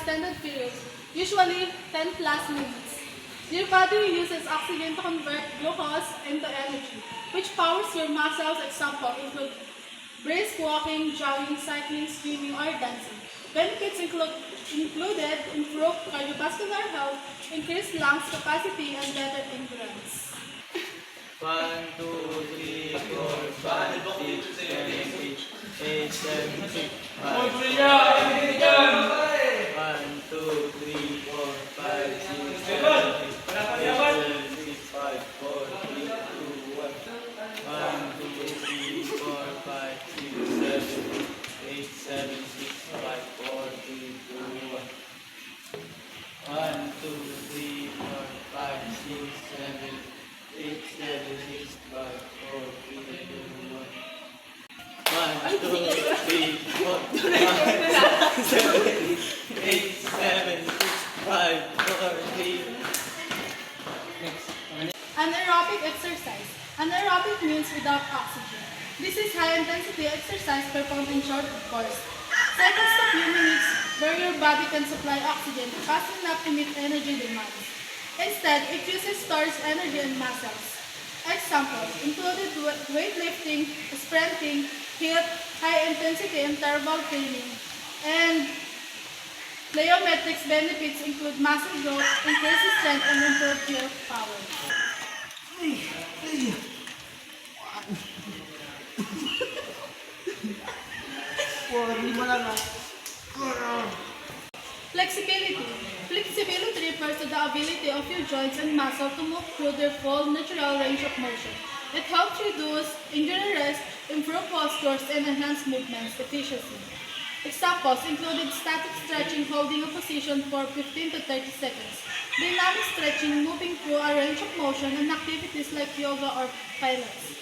extended period, usually 10 plus minutes. Your body uses oxygen to convert glucose into energy, which powers your muscles. Examples include brisk walking, jogging, cycling, swimming, or dancing. Benefits included improved cardiovascular health, increased lungs capacity, and better endurance. 1, 2, 3, 4, 5, 6, 7, 8, 7, 6, 5, 4, 3, 1, 2, 3, 4, 5, 6, 7, 8, 5, 4, 3, 2, 1, 2, 3, 4, 5, 6, 7, 8, 7, 6, 5, 4, 3, 2, 1. 1, 2, 3, 4, 5, 6, 7, 8, 7, 6, 5, 4, 3, 2, 1. 1, 2, 3, 4, 5, 7, 8, 7, 6, 5, 4, 3. Next. Anaerobic exercise. Anaerobic means without oxygen. This is high-intensity exercise performed in short bursts, seconds to few minutes, where your body can supply oxygen fast enough to meet energy demands. Instead, it uses stores energy in muscles. Examples included weightlifting, sprinting, HIIT, high-intensity interval training, and plyometrics benefits include muscle growth, increased strength, and improved willpower. Flexibility. Flexibility refers to the ability of your joints and muscle to move through their full natural range of motion. It helps reduce injury risk, improve postures, and enhance movement efficiency. Examples included static stretching, holding a position for 15 to 30 seconds, dynamic stretching, moving through a range of motion, and activities like yoga or pilates.